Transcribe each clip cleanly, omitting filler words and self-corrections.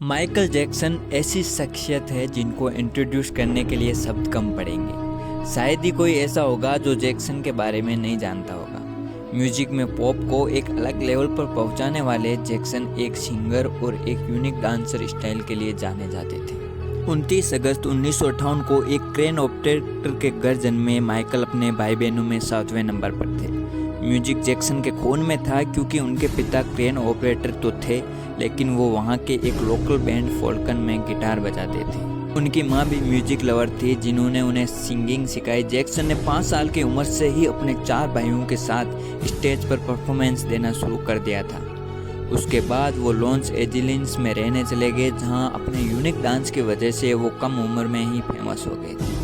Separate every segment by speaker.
Speaker 1: Michael Jackson ऐसी शख्सियत है जिनको इंट्रोड्यूस करने के लिए शब्द कम पड़ेंगे। शायद ही कोई ऐसा होगा जो जैक्सन के बारे में नहीं जानता होगा। म्यूजिक में पॉप को एक अलग लेवल पर पहुंचाने वाले जैक्सन एक सिंगर और एक यूनिक डांसर स्टाइल के लिए जाने जाते थे। 29 अगस्त 1958 को एक क्रेन ऑपरेटर के घर जन्मे माइकल अपने भाई बहनों में 7वें नंबर पर थे। म्यूजिक जैक्सन के खून में था क्योंकि उनके पिता क्रेन ऑपरेटर तो थे, लेकिन वो वहाँ के एक लोकल बैंड फोल्कन में गिटार बजाते थे। उनकी माँ भी म्यूजिक लवर थी जिन्होंने उन्हें सिंगिंग सिखाई। जैक्सन ने 5 साल की उम्र से ही अपने 4 भाइयों के साथ स्टेज पर परफॉर्मेंस देना शुरू कर दिया था। उसके बाद वो लॉस एंजलिस में रहने चले गए, जहाँ अपने यूनिक डांस की वजह से वो कम उम्र में ही फेमस हो गए थे।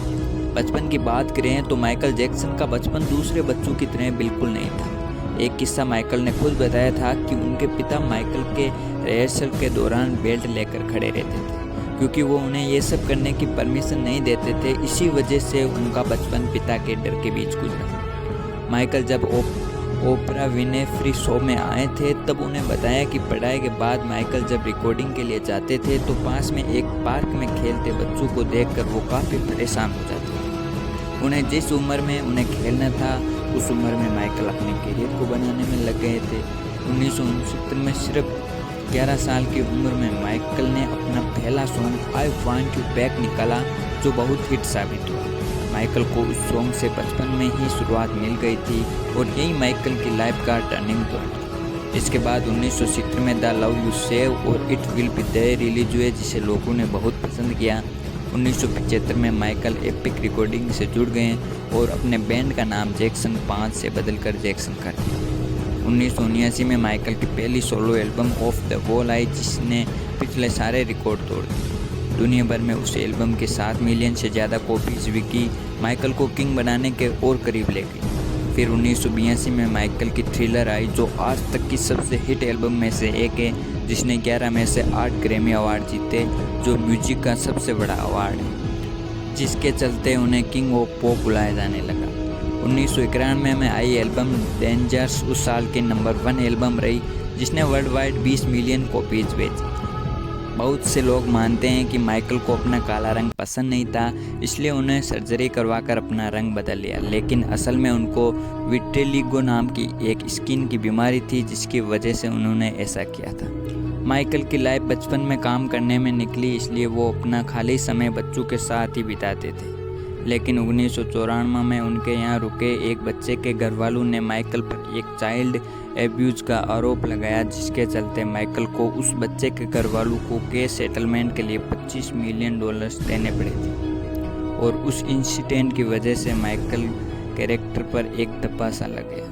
Speaker 1: बचपन की बात करें तो माइकल जैक्सन का बचपन दूसरे बच्चों की तरह बिल्कुल नहीं था। एक किस्सा माइकल ने खुद बताया था कि उनके पिता माइकल के रिहर्सल के दौरान बेल्ट लेकर खड़े रहते थे क्योंकि वो उन्हें ये सब करने की परमिशन नहीं देते थे। इसी वजह से उनका बचपन पिता के डर के बीच गुजरा। माइकल जब ओपरा विनेफ्री शो में आए थे तब उन्हें बताया कि पढ़ाई के बाद माइकल जब रिकॉर्डिंग के लिए जाते थे तो पास में एक पार्क में खेलते बच्चों को देखकर वो काफ़ी परेशान हो जाते थे। उन्हें जिस उम्र में उन्हें खेलना था उस उम्र में माइकल अपने करियर को बनाने में लग गए थे। 1969 में सिर्फ 11 साल की उम्र में माइकल ने अपना पहला song I want you back निकाला, जो बहुत हिट साबित हुआ। माइकल को उस सॉन्ग से बचपन में ही शुरुआत मिल गई थी और यही माइकल की लाइफ का टर्निंग पॉइंट। इसके बाद 1970 में द लव यू सेव और it will be there release हुए, जिसे लोगों ने बहुत पसंद किया। 1975 में माइकल एपिक रिकॉर्डिंग से जुड़ गए और अपने बैंड का नाम जैक्सन 5 से बदलकर जैक्सन कर दिया। 1979 में माइकल की पहली solo album of the wall I, जिसने पिछले सारे रिकॉर्ड तोड़ दिए। दुनिया भर में उस एल्बम के 7 मिलियन से ज़्यादा कॉपीज बिकी, माइकल को किंग बनाने के और करीब ले गई। फिर 1982 में माइकल की थ्रिलर आई, जो आज तक की सबसे हिट एल्बम में से एक है, जिसने 11 में से 8 ग्रैमी अवार्ड जीते, जो म्यूजिक का सबसे बड़ा अवार्ड है, जिसके चलते उन्हें किंग ऑफ पॉप बुलाया जाने लगा। 1991 में आई एल्बम डेंजर्स उस साल की नंबर 1 एल्बम रही, जिसने वर्ल्ड वाइड 20 मिलियन कॉपीज बेची। बहुत से लोग मानते हैं कि माइकल को अपना काला रंग पसंद नहीं था, इसलिए उन्हें सर्जरी करवाकर अपना रंग बदल लिया, लेकिन असल में उनको विट्रेलिगो नाम की एक स्किन की बीमारी थी, जिसकी वजह से उन्होंने ऐसा किया था। माइकल की लाइफ बचपन में काम करने में निकली, इसलिए वो अपना खाली समय बच्चों के साथ ही बिताते थे। लेकिन 1994 में उनके यहाँ रुके एक बच्चे के घरवालों ने माइकल पर एक चाइल्ड एब्यूज का आरोप लगाया, जिसके चलते माइकल को उस बच्चे के घरवालों को केस सेटलमेंट के लिए $25 मिलियन देने पड़े थे। और उस इंसिडेंट की वजह से माइकल कैरेक्टर पर एक धब्बा सा लग गया।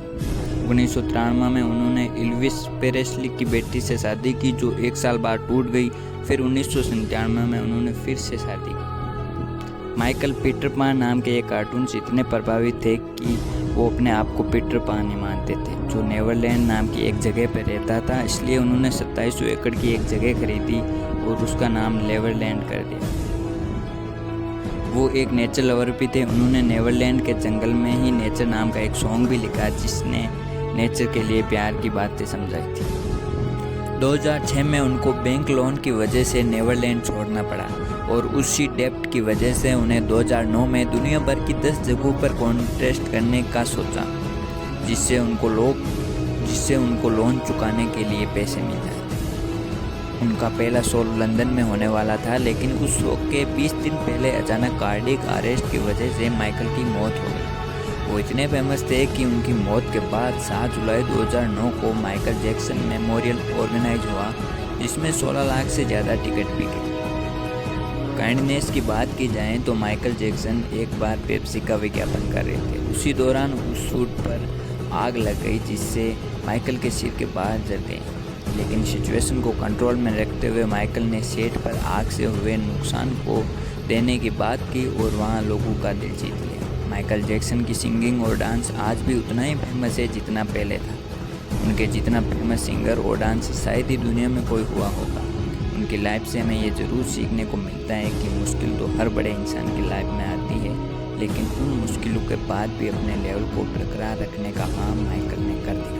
Speaker 1: 1993 में उन्होंने एल्विस प्रेस्ली की बेटी से शादी की, जो 1 साल बाद टूट गई। फिर 1997 में उन्होंने फिर से शादी की। माइकल पीटर पान नाम के एक कार्टून से इतने प्रभावित थे कि वो अपने आप को पीटर पान ही मानते थे, जो नेवरलैंड नाम की एक जगह पर रहता था। इसलिए उन्होंने 2700 एकड़ की एक जगह खरीदी और उसका नाम नेवरलैंड कर दिया। वो एक नेचर लवर भी थे। उन्होंने नेवरलैंड के जंगल में ही नेचर नाम का एक सॉन्ग भी लिखा, जिसने नेचर के लिए प्यार की बातें समझाई थी। 2006 में उनको बैंक लोन की वजह से नेवरलैंड छोड़ना पड़ा और उसी डेब्ट की वजह से उन्हें 2009 में दुनिया भर की 10 जगहों पर कॉन्टेस्ट करने का सोचा, जिससे उनको लोन चुकाने के लिए पैसे मिल जाए। उनका पहला शो लंदन में होने वाला था, लेकिन उस शो के 20 दिन पहले अचानक कार्डियक अरेस्ट की वजह से माइकल की मौत हो गई। वो इतने फेमस थे कि उनकी मौत के बाद 7 जुलाई 2009 को माइकल जैक्सन मेमोरियल ऑर्गेनाइज हुआ, जिसमें 16 लाख से ज़्यादा टिकट बिके। काइंडनेस की बात की जाए तो माइकल जैक्सन एक बार पेप्सी का विज्ञापन कर रहे थे। उसी दौरान उस सूट पर आग लग गई, जिससे माइकल के सिर के बाल जल गए। लेकिन सिचुएशन को कंट्रोल में रखते हुए माइकल ने सेट पर आग से हुए नुकसान को देने की बात की और वहाँ लोगों का दिल जीत लिया। माइकल जैक्सन की सिंगिंग और डांस आज भी उतना ही फेमस है जितना पहले था। उनके जितना फेमस सिंगर और डांस शायद ही दुनिया में कोई हुआ होगा। उनकी लाइफ से हमें ये ज़रूर सीखने को मिलता है कि मुश्किल तो हर बड़े इंसान की लाइफ में आती है, लेकिन उन मुश्किलों के बाद भी अपने लेवल को बरकरार रखने का काम माइकल ने कर दिया।